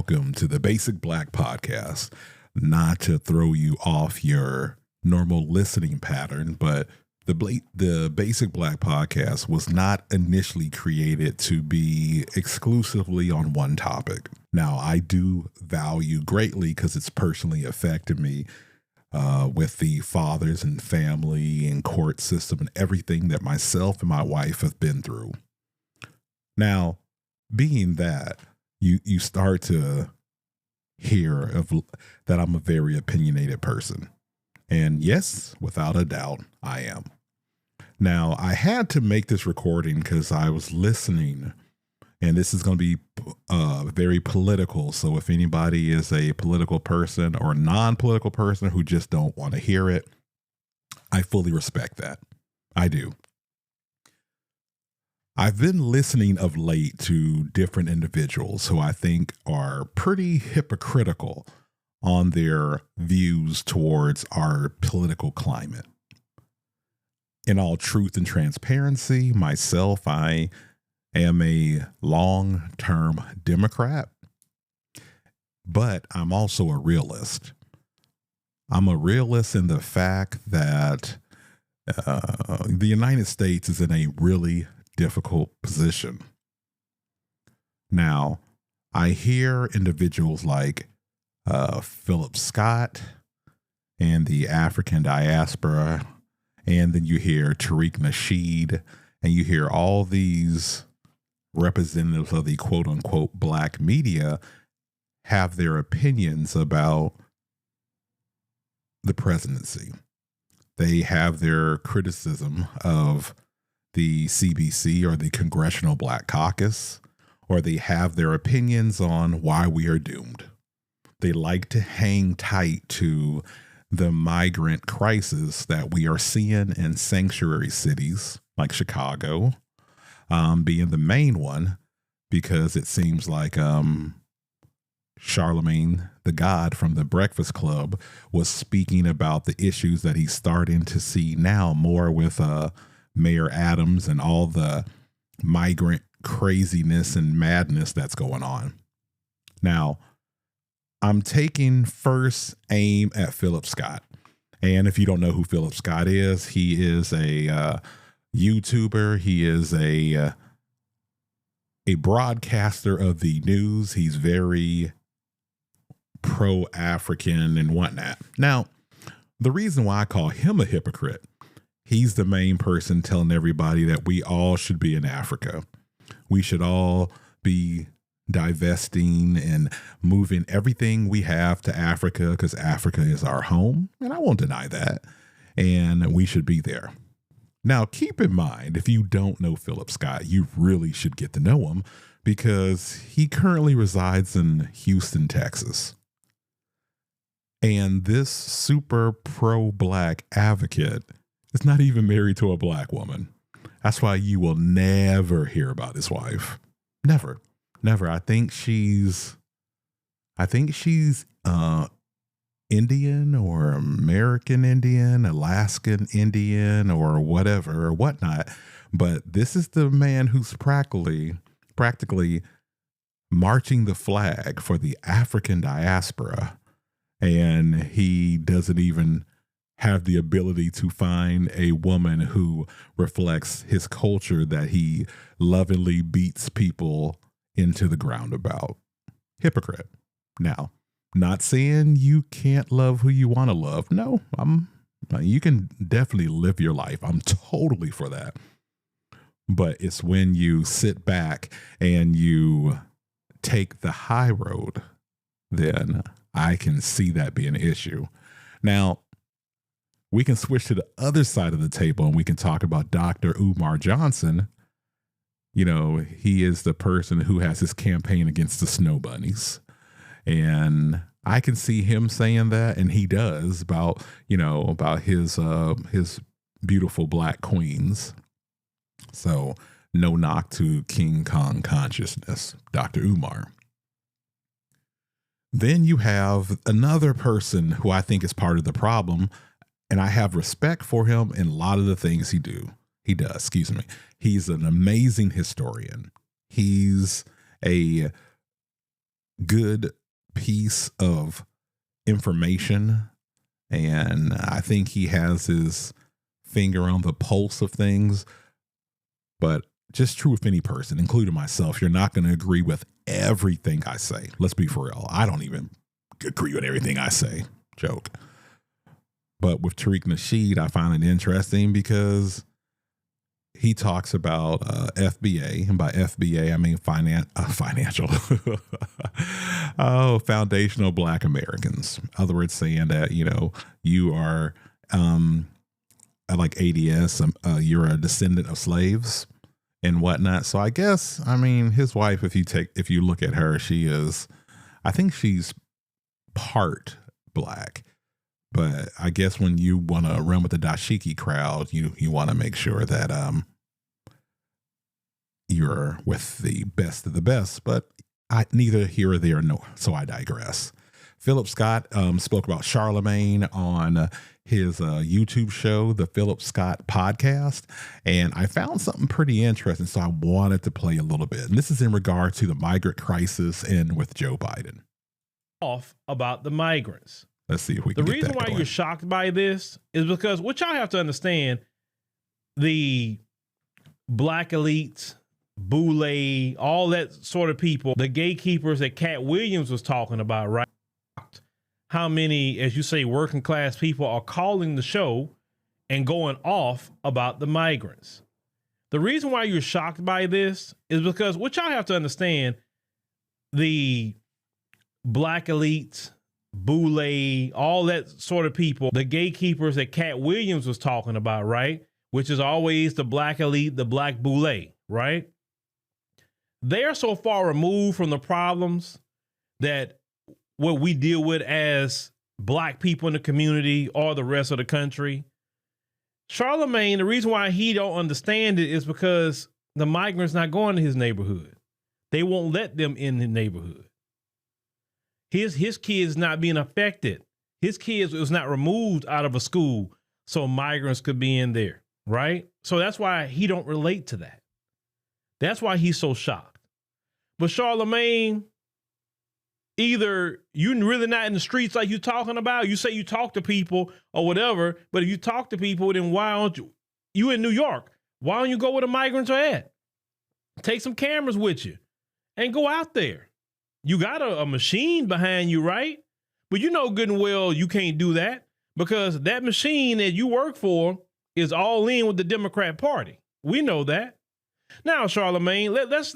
welcome to the Basic Black Podcast. Not to throw you off your normal listening pattern, but the Basic Black Podcast was not initially created to be exclusively on one topic. Now, I do value greatly, because it's personally affected me with the fathers and family and court system and everything that myself and my wife have been through. Now, being that, you start to hear of that I'm a very opinionated person. And yes, without a doubt, I am. Now, I had to make this recording because I was listening, and this is going to be very political. So if anybody is a political person or non-political person who just don't want to hear it, I fully respect that. I do. I've been listening of late to different individuals who I think are pretty hypocritical on their views towards our political climate. In all truth and transparency, myself, I am a long-term Democrat, but I'm also a realist. I'm a realist in the fact that the United States is in a really difficult position. Now, I hear individuals like Philip Scott and the African diaspora, and then you hear Tariq Nasheed, and you hear all these representatives of the quote unquote black media have their opinions about the presidency. They have their criticism of the CBC or the Congressional Black Caucus, or they have their opinions on why we are doomed. They like to hang tight to the migrant crisis that we are seeing in sanctuary cities like Chicago, being the main one, because it seems like Charlemagne the God from the Breakfast Club was speaking about the issues that he's starting to see now more with Mayor Adams and all the migrant craziness and madness that's going on. Now, I'm taking first aim at Philip Scott. And if you don't know who Philip Scott is, he is a YouTuber. He is a broadcaster of the news. He's very pro-African and whatnot. Now, the reason why I call him a hypocrite, he's the main person telling everybody that we all should be in Africa. We should all be divesting and moving everything we have to Africa because Africa is our home. And I won't deny that. And we should be there. Now, keep in mind, if you don't know Philip Scott, you really should get to know him, because he currently resides in Houston, Texas. And this super pro-black advocate is not even married to a black woman. That's why you will never hear about his wife. Never. Never. I think she's Indian or American Indian, Alaskan Indian, or whatever or whatnot. But this is the man who's practically marching the flag for the African diaspora. And he doesn't even have the ability to find a woman who reflects his culture that he lovingly beats people into the ground about. Hypocrite. Now, not saying you can't love who you want to love. No, you can definitely live your life. I'm totally for that. But it's when you sit back and you take the high road, then I can see that being an issue. Now, we can switch to the other side of the table and we can talk about Dr. Umar Johnson. You know, he is the person who has his campaign against the snow bunnies. And I can see him saying that, and he does, about his beautiful black queens. So no knock to King Kong consciousness, Dr. Umar. Then you have another person who I think is part of the problem, and I have respect for him in a lot of the things he does. He's an amazing historian. He's a good piece of information. And I think he has his finger on the pulse of things. But just true with any person, including myself, you're not going to agree with everything I say. Let's be for real. I don't even agree with everything I say. Joke. But with Tariq Nasheed, I find it interesting because he talks about FBA, and by FBA I mean financial, foundational Black Americans. In other words, saying that you are like ADS, you're a descendant of slaves and whatnot. So I guess his wife, if you look at her, I think she's part Black. But I guess when you want to run with the dashiki crowd, you want to make sure that you're with the best of the best. But neither here or there, no. So I digress. Philip Scott spoke about Charlemagne on his YouTube show, the Philip Scott Podcast, and I found something pretty interesting, so I wanted to play a little bit. And this is in regard to the migrant crisis and with Joe Biden. Off about the migrants. Let's see if we can get that going. The reason why you're shocked by this is because what y'all have to understand, the Black elites, Boule, all that sort of people, the gatekeepers that Cat Williams was talking about, right? How many, as you say, working class people are calling the show and going off about the migrants. The reason why you're shocked by this is because what y'all have to understand, the Black elites, Boule, all that sort of people, the gatekeepers that Cat Williams was talking about, right? Which is always the Black elite, the Black Boule, right? They're so far removed from the problems that what we deal with as Black people in the community or the rest of the country. Charlemagne, the reason why he don't understand it is because the migrants not going to his neighborhood. They won't let them in the neighborhood. His kids not being affected. His kids was not removed out of a school so migrants could be in there, right? So that's why he don't relate to that. That's why he's so shocked. But Charlemagne, either you're really not in the streets like you talking about, you say you talk to people or whatever, but if you talk to people, then why don't you in New York? Why don't you go where the migrants are at? Take some cameras with you and go out there. You got a machine behind you, right? But you know good and well you can't do that because that machine that you work for is all in with the Democrat Party. We know that. Now, Charlemagne, let's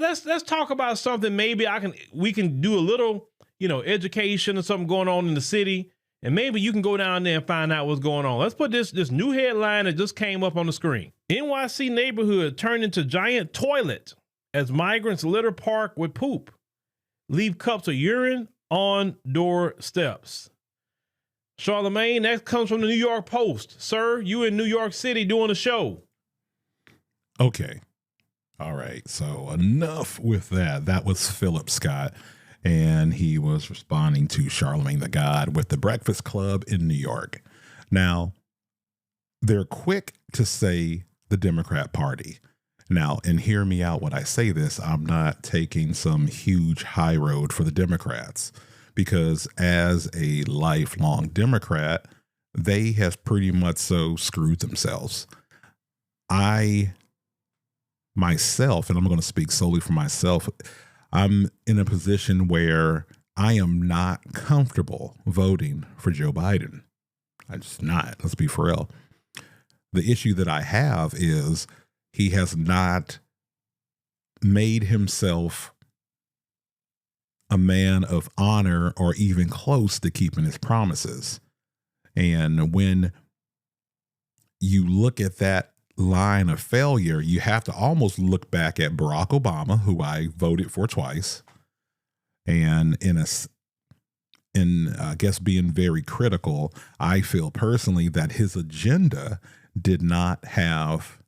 talk about something. Maybe we can do a little, education or something going on in the city, and maybe you can go down there and find out what's going on. Let's put this new headline that just came up on the screen. NYC neighborhood turned into giant toilet as migrants litter park with poop. Leave cups of urine on doorsteps. Charlemagne, that comes from the New York Post. Sir, you in New York City doing a show. Okay. All right. So enough with that. That was Philip Scott, and he was responding to Charlemagne the God with the Breakfast Club in New York. Now, they're quick to say the Democrat Party. Now, and hear me out when I say this, I'm not taking some huge high road for the Democrats, because as a lifelong Democrat, they have pretty much so screwed themselves. Myself, and I'm going to speak solely for myself, I'm in a position where I am not comfortable voting for Joe Biden. I'm just not. Let's be for real. The issue that I have is he has not made himself a man of honor or even close to keeping his promises. And when you look at that line of failure, you have to almost look back at Barack Obama, who I voted for twice, and I guess being very critical, I feel personally that his agenda did not have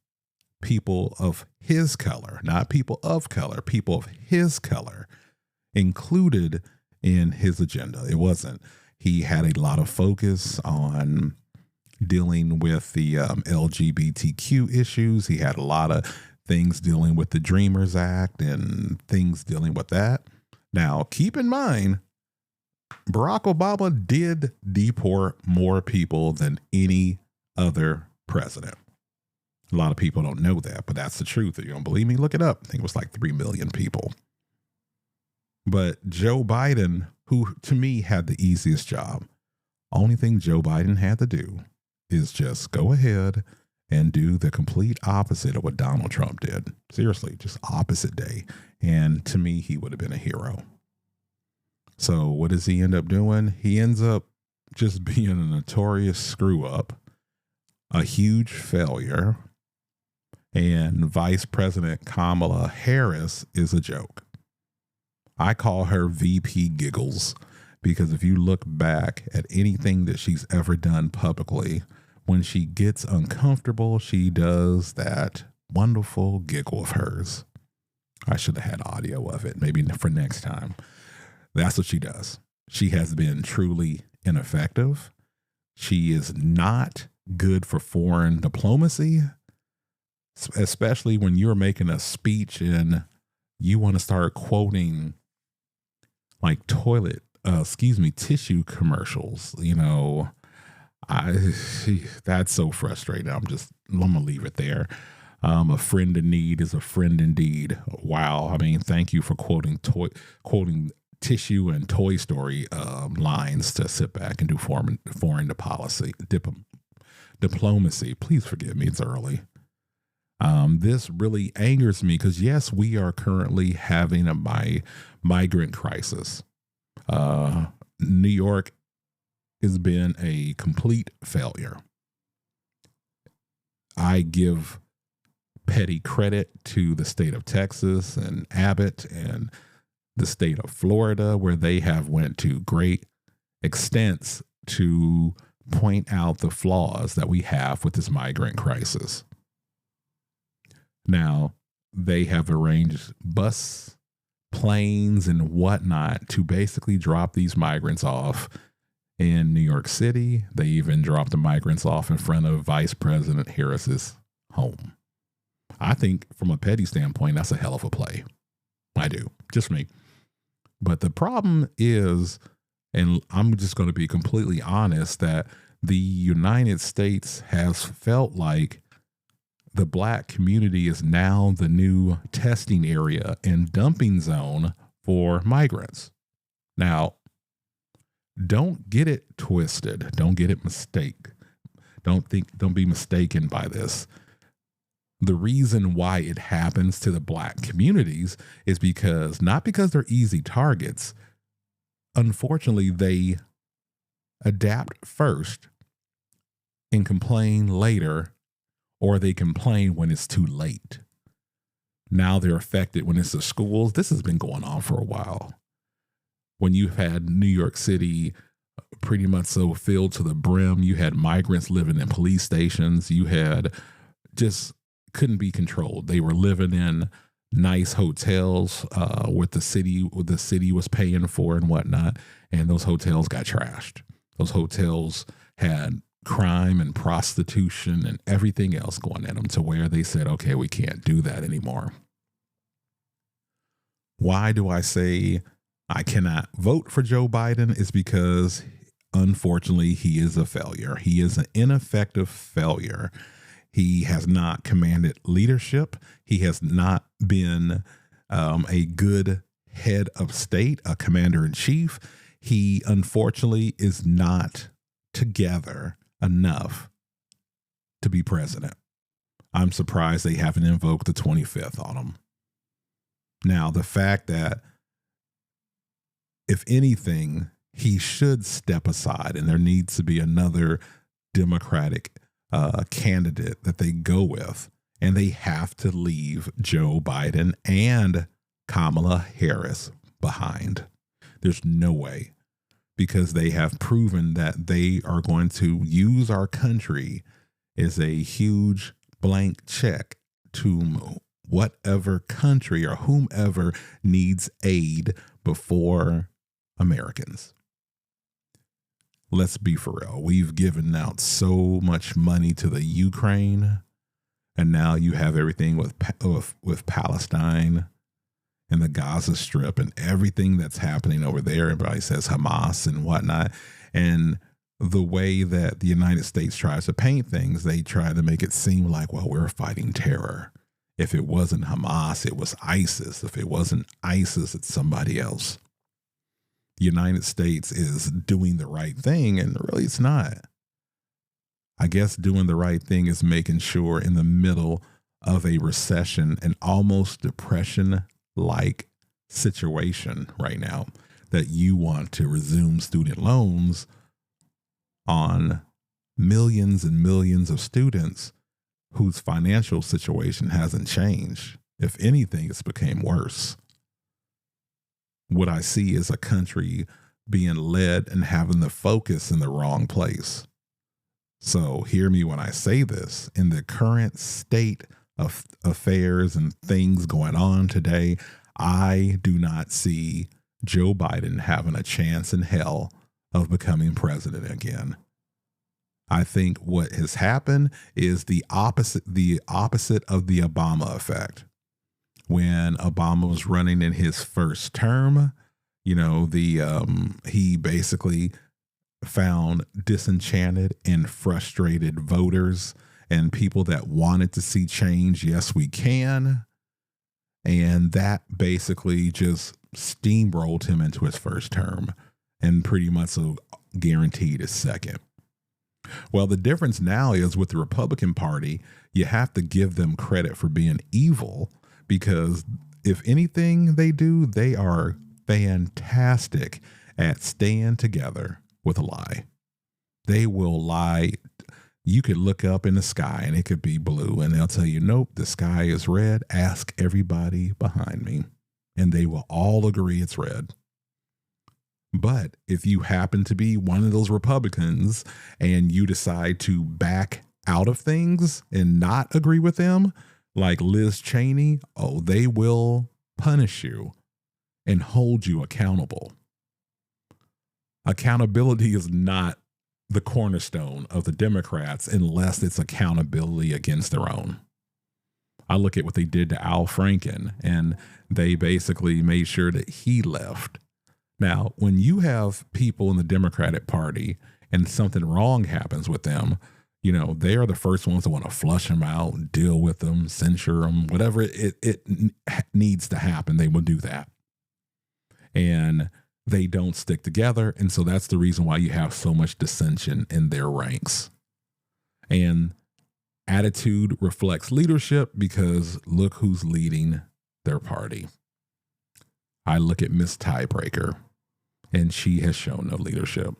people of his color, not people of color, people of his color included in his agenda. It wasn't. He had a lot of focus on dealing with the LGBTQ issues. He had a lot of things dealing with the Dreamers Act and things dealing with that. Now, keep in mind, Barack Obama did deport more people than any other president. A lot of people don't know that, but that's the truth. If you don't believe me, look it up. I think it was like 3 million people. But Joe Biden, who to me had the easiest job, only thing Joe Biden had to do is just go ahead and do the complete opposite of what Donald Trump did. Seriously, just opposite day. And to me, he would have been a hero. So what does he end up doing? He ends up just being a notorious screw up, a huge failure. And Vice President Kamala Harris is a joke. I call her VP Giggles because if you look back at anything that she's ever done publicly, when she gets uncomfortable, she does that wonderful giggle of hers. I should have had audio of it, maybe for next time. That's what she does. She has been truly ineffective. She is not good for foreign diplomacy, especially when you're making a speech and you want to start quoting like tissue commercials. You know, that's so frustrating. I'm gonna leave it there. A friend in need is a friend indeed. Wow. I mean, thank you for quoting tissue and Toy Story lines to sit back and do foreign diplomacy. Please forgive me. It's early. This really angers me because, yes, we are currently having a migrant crisis. New York has been a complete failure. I give petty credit to the state of Texas and Abbott and the state of Florida, where they have went to great extents to point out the flaws that we have with this migrant crisis. Now, they have arranged bus, planes, and whatnot to basically drop these migrants off in New York City. They even dropped the migrants off in front of Vice President Harris's home. I think from a petty standpoint, that's a hell of a play. I do. Just me. But the problem is, and I'm just going to be completely honest, that the United States has felt like the Black community is now the new testing area and dumping zone for migrants. Now, don't get it twisted. Don't get it mistaken. Don't be mistaken by this. The reason why it happens to the Black communities is not because they're easy targets. Unfortunately, they adapt first and complain later, or they complain when it's too late. Now they're affected when it's the schools. This has been going on for a while. When you've had New York City pretty much so filled to the brim, you had migrants living in police stations. You had just couldn't be controlled. They were living in nice hotels with the city was paying for and whatnot, and those hotels got trashed. Those hotels had crime and prostitution and everything else going in them to where they said, okay, we can't do that anymore. Why do I say I cannot vote for Joe Biden? Is because, unfortunately, he is a failure. He is an ineffective failure. He has not commanded leadership. He has not been a good head of state, a commander in chief. He, unfortunately, is not together enough to be president. I'm surprised they haven't invoked the 25th on him. Now, the fact that, if anything, he should step aside and there needs to be another Democratic candidate that they go with, and they have to leave Joe Biden and Kamala Harris behind. There's no way, because they have proven that they are going to use our country as a huge blank check to whatever country or whomever needs aid before Americans. Let's be for real. We've given out so much money to the Ukraine, and now you have everything with Palestine, and the Gaza Strip and everything that's happening over there. Everybody says Hamas and whatnot. And the way that the United States tries to paint things, they try to make it seem like, well, we're fighting terror. If it wasn't Hamas, it was ISIS. If it wasn't ISIS, it's somebody else. The United States is doing the right thing, and really it's not. I guess doing the right thing is making sure in the middle of a recession, an almost depression-like situation right now, that you want to resume student loans on millions and millions of students whose financial situation hasn't changed. If anything, it's become worse. What I see is a country being led and having the focus in the wrong place. So hear me when I say this. In the current state of affairs and things going on today, I do not see Joe Biden having a chance in hell of becoming president again. I think what has happened is the opposite of the Obama effect. When Obama was running in his first term, he basically found disenchanted and frustrated voters and people that wanted to see change. Yes, we can. And that basically just steamrolled him into his first term and pretty much guaranteed his second. Well, the difference now is with the Republican Party, you have to give them credit for being evil, because if anything they do, they are fantastic at staying together with a lie. They will lie. You could look up in the sky and it could be blue, and they'll tell you, nope, the sky is red. Ask everybody behind me. And they will all agree it's red. But if you happen to be one of those Republicans and you decide to back out of things and not agree with them, like Liz Cheney, they will punish you and hold you accountable. Accountability is not the cornerstone of the Democrats unless it's accountability against their own. I look at what they did to Al Franken, and they basically made sure that he left. Now, when you have people in the Democratic Party and something wrong happens with them, they are the first ones that want to flush them out, deal with them, censure them, whatever it needs to happen, they will do that. And they don't stick together. And so that's the reason why you have so much dissension in their ranks. And attitude reflects leadership, because look who's leading their party. I look at Miss Tiebreaker, and she has shown no leadership.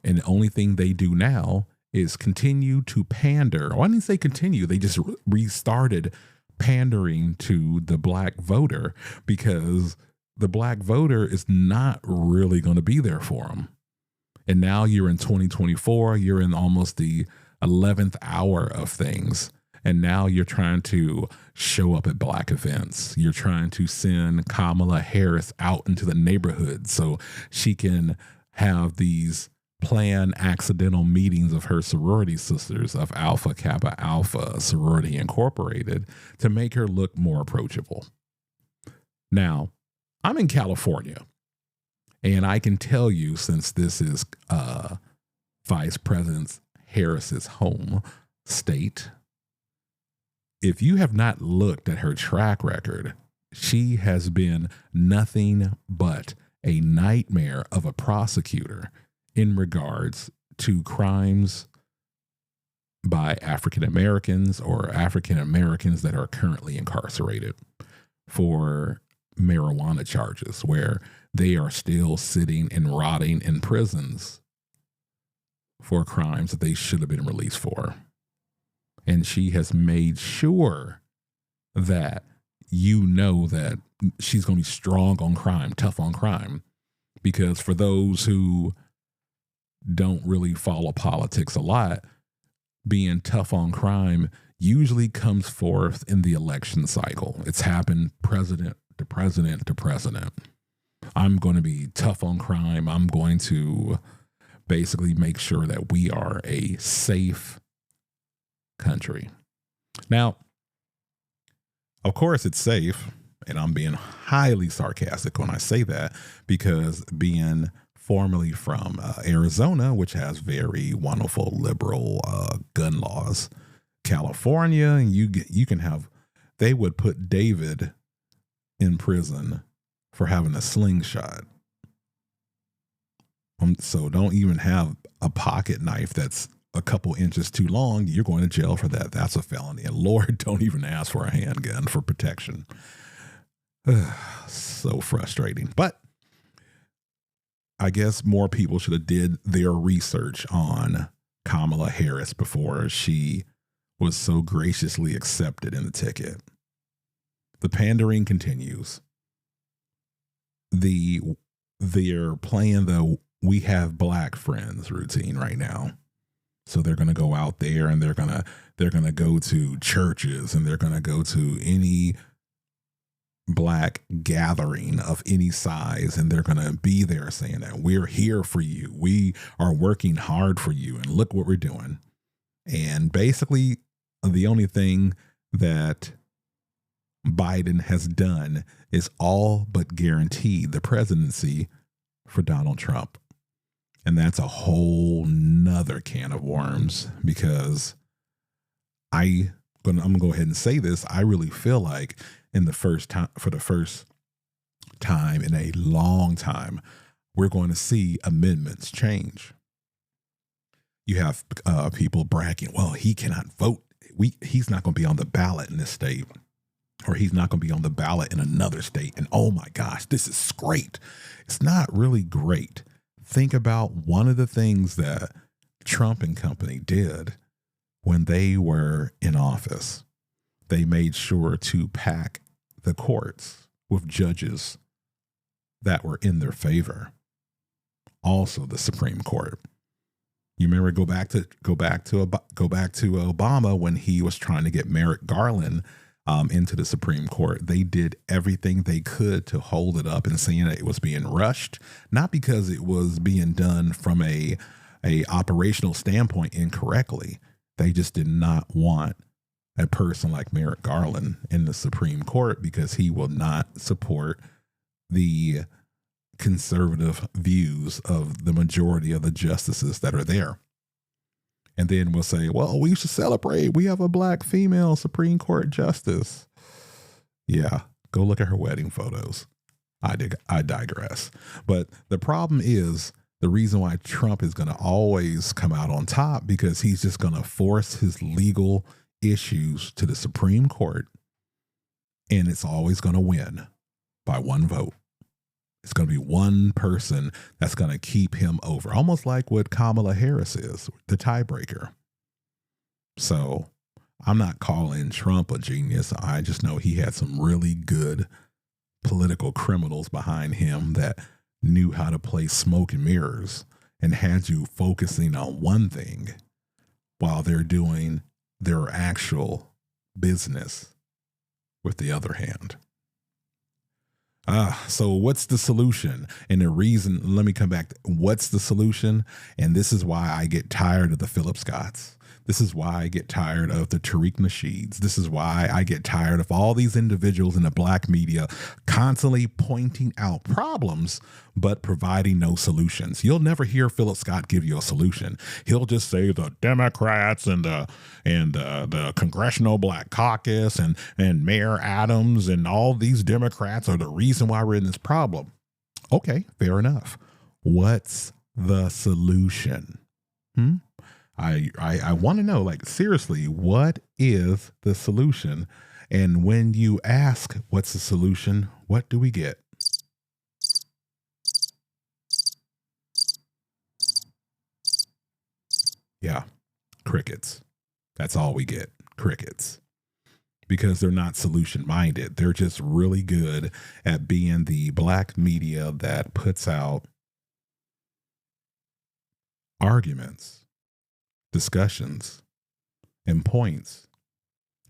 And the only thing they do now is continue to pander. Well, I didn't say continue. They just restarted pandering to the black voter, because the black voter is not really going to be there for them. And now you're in 2024. You're in almost the 11th hour of things. And now you're trying to show up at black events. You're trying to send Kamala Harris out into the neighborhood so she can have these planned accidental meetings of her sorority sisters of Alpha Kappa Alpha Sorority Incorporated to make her look more approachable. Now, I'm in California, and I can tell you, since this is Vice President Harris's home state, if you have not looked at her track record, she has been nothing but a nightmare of a prosecutor in regards to crimes by African Americans or African Americans that are currently incarcerated for marijuana charges, where they are still sitting and rotting in prisons for crimes that they should have been released for. And she has made sure that that she's going to be strong on crime, tough on crime. Because for those who don't really follow politics a lot, being tough on crime usually comes forth in the election cycle. It's happened president to president to president. I'm going to be tough on crime. I'm going to basically make sure that we are a safe country. Now, of course, it's safe And I'm being highly sarcastic when I say that, because being formerly from Arizona, which has very wonderful liberal gun laws, California, and you can have, they would put David in prison for having a slingshot. So don't even have a pocket knife that's a couple inches too long. You're going to jail for that. That's a felony. And Lord, don't even ask for a handgun for protection. So frustrating. But I guess more people should have did their research on Kamala Harris before she was so graciously accepted in the ticket. The pandering continues. They're playing the "we have black friends" routine right now. So they're going to go out there and they're going to go to churches, and they're going to go to any black gathering of any size, and they're going to be there saying that we're here for you. We are working hard for you, and look what we're doing. And basically the only thing that Biden has done is all but guaranteed the presidency for Donald Trump. And that's a whole nother can of worms, because I'm going to go ahead and say this. I really feel like for the first time in a long time, we're going to see amendments change. You have people bragging, well, he cannot vote. He's not going to be on the ballot in this state, or he's not going to be on the ballot in another state. And oh my gosh, this is great. It's not really great. Think about one of the things that Trump and company did when they were in office. They made sure to pack the courts with judges that were in their favor. Also, the Supreme Court. You remember, go back to Obama when he was trying to get Merrick Garland into the Supreme Court. They did everything they could to hold it up, and saying that it was being rushed, not because it was being done from a operational standpoint incorrectly. They just did not want a person like Merrick Garland in the Supreme Court, because he will not support the conservative views of the majority of the justices that are there. And then we'll say, well, we should celebrate. We have a black female Supreme Court justice. Yeah, go look at her wedding photos. I digress. But the problem is, the reason why Trump is going to always come out on top, because he's just going to force his legal issues to the Supreme Court, and it's always going to win by one vote. It's going to be one person that's going to keep him over, almost like what Kamala Harris is, the tiebreaker. So I'm not calling Trump a genius. I just know he had some really good political criminals behind him that knew how to play smoke and mirrors and had you focusing on one thing while they're doing their actual business with the other hand. So what's the solution? And the reason, let me come back. What's the solution? And this is why I get tired of the Philip Scotts. This is why I get tired of the Tariq Nasheeds. This is why I get tired of all these individuals in the black media constantly pointing out problems, but providing no solutions. You'll never hear Philip Scott give you a solution. He'll just say the Democrats and the Congressional Black Caucus and Mayor Adams and all these Democrats are the reason why we're in this problem. Okay, fair enough. What's the solution? I want to know, like, seriously, what is the solution? And when you ask what's the solution, what do we get? Yeah, crickets. That's all we get, crickets. Because they're not solution minded. They're just really good at being the black media that puts out arguments, discussions, and points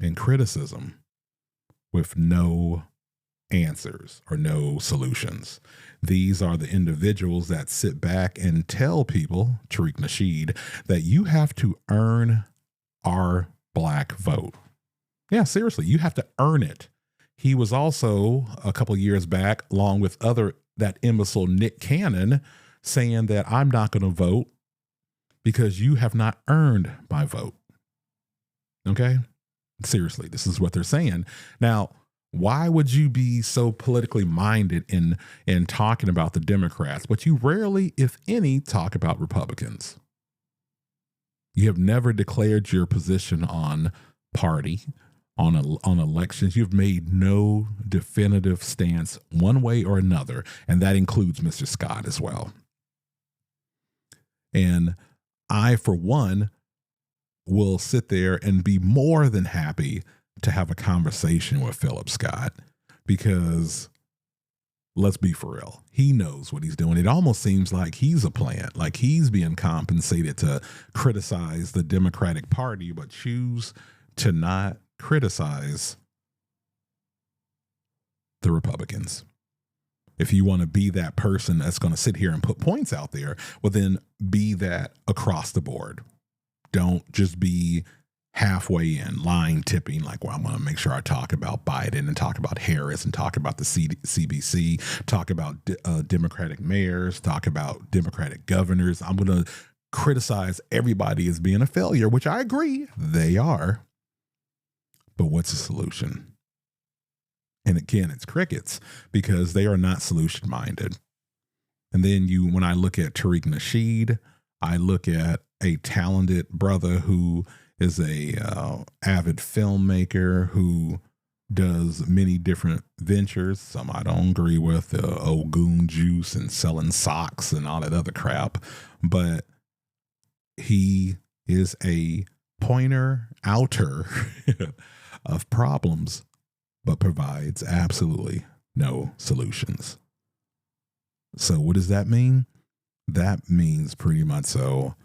and criticism with no answers or no solutions. These are the individuals that sit back and tell people, Tariq Nasheed, that you have to earn our black vote. Yeah, seriously, you have to earn it. he was also a couple years back, along with that imbecile Nick Cannon, saying that I'm not going to vote because you have not earned my vote. Okay? Seriously, this is what they're saying. Now, why would you be so politically minded in talking about the Democrats, but you rarely, if any, talk about Republicans? You have never declared your position on party, on elections. You've made no definitive stance one way or another, and that includes Mr. Scott as well. And I, for one, will sit there and be more than happy to have a conversation with Philip Scott, because let's be for real, he knows what he's doing. It almost seems like he's a plant, like he's being compensated to criticize the Democratic Party, but choose to not criticize the Republicans. If you want to be that person that's going to sit here and put points out there, well, then be that across the board. Don't just be halfway in, line tipping, like, well, I'm going to make sure I talk about Biden and talk about Harris and talk about the CBC, talk about Democratic mayors, talk about Democratic governors. I'm going to criticize everybody as being a failure, which I agree they are. But what's the solution? And again, it's crickets, because they are not solution minded. And then when I look at Tariq Nasheed, I look at a talented brother who is a avid filmmaker who does many different ventures. Some I don't agree with, Ogun juice and selling socks and all that other crap. But he is a pointer outer of problems, but provides absolutely no solutions. So what does that mean? That means pretty much so,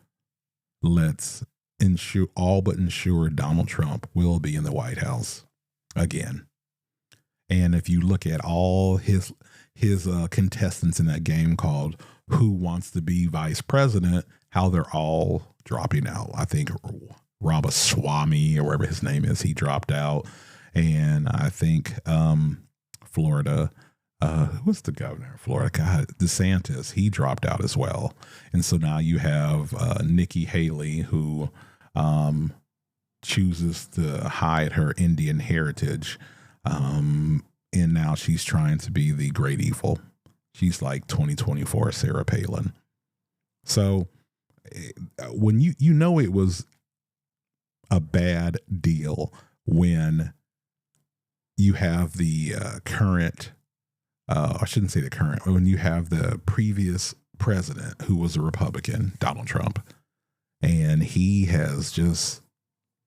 let's ensure Donald Trump will be in the White House again. And if you look at all his contestants in that game called Who Wants to Be Vice President, how they're all dropping out. I think Ramaswamy, or whatever his name is, he dropped out. And I think Florida, who's the governor of Florida? God, DeSantis, he dropped out as well. And so now you have Nikki Haley, who chooses to hide her Indian heritage. And now she's trying to be the great evil. She's like 2024 Sarah Palin. So when you know it was a bad deal when you have the current, I shouldn't say the current, when you have the previous president who was a Republican, Donald Trump, and he has just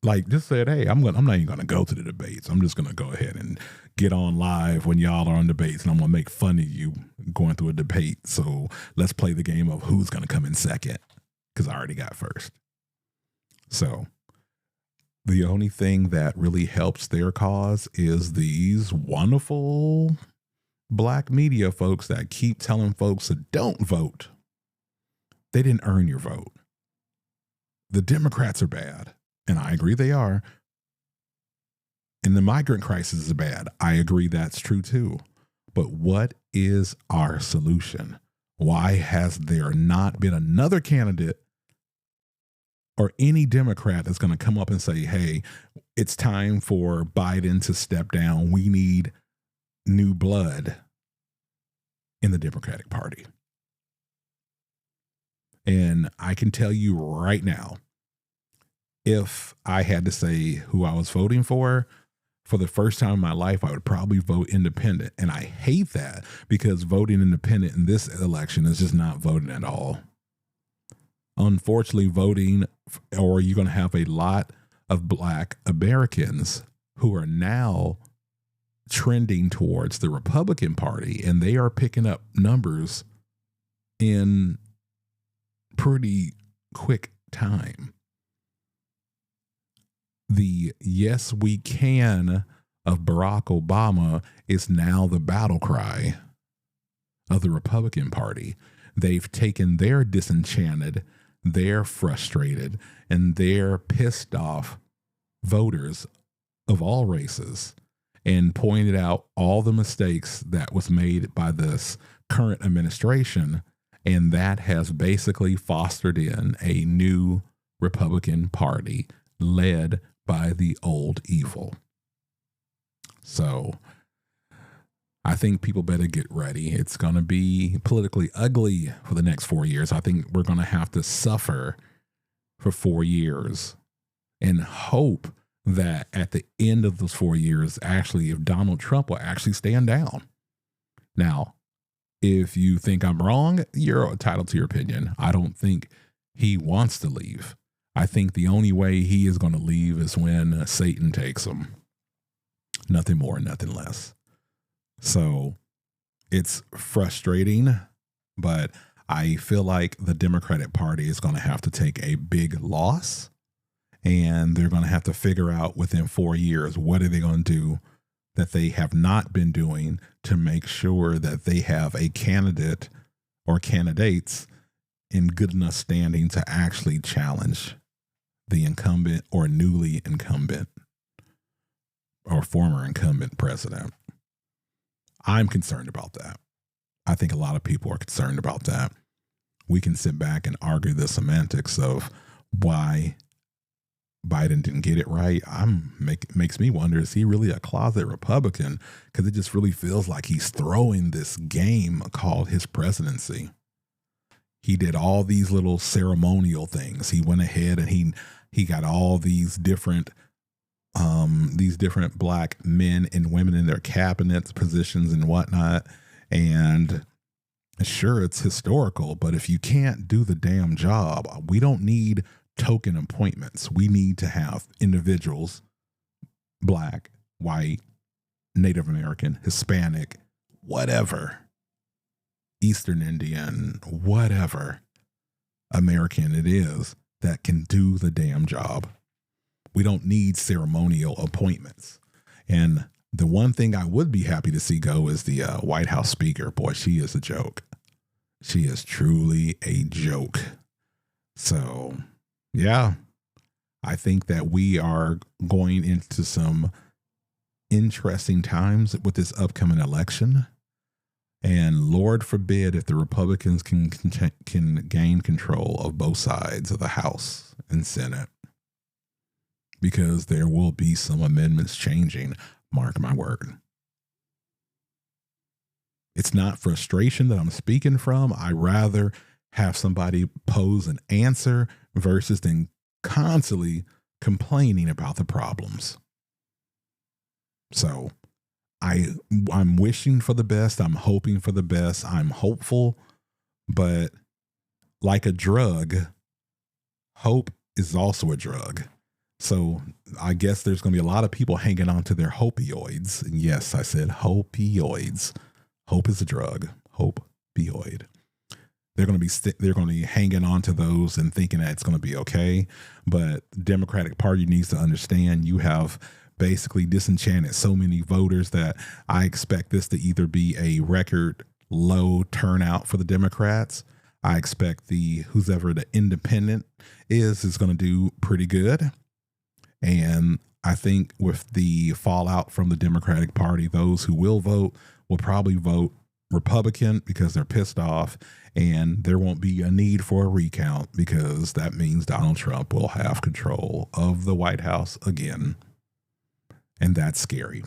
said, hey, I'm not even going to go to the debates. I'm just going to go ahead and get on live when y'all are on debates, and I'm going to make fun of you going through a debate. So let's play the game of who's going to come in second, because I already got first. So the only thing that really helps their cause is these wonderful black media folks that keep telling folks that don't vote. They didn't earn your vote. The Democrats are bad, and I agree they are. And the migrant crisis is bad. I agree that's true too. But what is our solution? Why has there not been another candidate or any Democrat that's going to come up and say, hey, it's time for Biden to step down. We need new blood in the Democratic Party. And I can tell you right now, if I had to say who I was voting for the first time in my life, I would probably vote independent. And I hate that, because voting independent in this election is just not voting at all. Unfortunately, voting, or you're going to have a lot of black Americans who are now trending towards the Republican Party, and they are picking up numbers in pretty quick time. The "yes, we can" of Barack Obama is now the battle cry of the Republican Party. They've taken their disenchanted, their frustrated, and their pissed off voters of all races, and pointed out all the mistakes that was made by this current administration. And that has basically fostered in a new Republican Party led by the old evil. So I think people better get ready. It's going to be politically ugly for the next 4 years. I think we're going to have to suffer for 4 years and hope that at the end of those 4 years, actually, if Donald Trump will actually stand down. Now, if you think I'm wrong, you're entitled to your opinion. I don't think he wants to leave. I think the only way he is going to leave is when Satan takes him. Nothing more, nothing less. So it's frustrating, but I feel like the Democratic Party is going to have to take a big loss, and they're going to have to figure out within 4 years, what are they going to do that they have not been doing to make sure that they have a candidate or candidates in good enough standing to actually challenge the incumbent or newly incumbent or former incumbent president. I'm concerned about that. I think a lot of people are concerned about that. We can sit back and argue the semantics of why Biden didn't get it right. Makes me wonder, is he really a closet Republican? Because it just really feels like he's throwing this game called his presidency. He did all these little ceremonial things. He went ahead and he got all these different black men and women in their cabinet positions and whatnot. And sure, it's historical, but if you can't do the damn job, we don't need token appointments. We need to have individuals, black, white, Native American, Hispanic, whatever, Eastern Indian, whatever American it is, that can do the damn job. We don't need ceremonial appointments. And the one thing I would be happy to see go is the White House speaker. Boy, she is a joke. She is truly a joke. So, yeah, I think that we are going into some interesting times with this upcoming election. And Lord forbid if the Republicans can gain control of both sides of the House and Senate, because there will be some amendments changing. Mark my word. It's not frustration that I'm speaking from. I rather have somebody pose an answer versus then constantly complaining about the problems. So I'm wishing for the best. I'm hoping for the best. I'm hopeful, but like a drug, hope is also a drug. So I guess there's going to be a lot of people hanging on to their opioids. And yes, I said opioids. Hope is a drug. Opioid. They're going to be hanging on to those and thinking that it's going to be okay. But the Democratic Party needs to understand you have basically disenchanted so many voters that I expect this to either be a record low turnout for the Democrats. I expect whoever the independent is going to do pretty good. And I think with the fallout from the Democratic Party, those who will vote will probably vote Republican because they're pissed off, and there won't be a need for a recount because that means Donald Trump will have control of the White House again. And that's scary.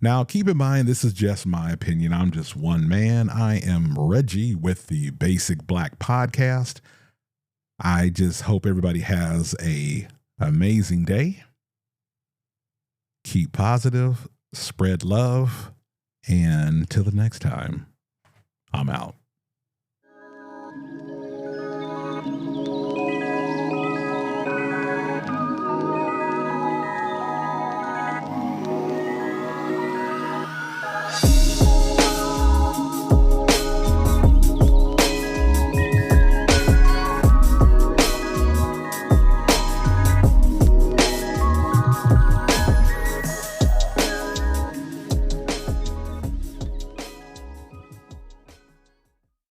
Now, keep in mind, this is just my opinion. I'm just one man. I am Reggie with the Basic Black Podcast. I just hope everybody has a amazing day. Keep positive, spread love, and till the next time, I'm out.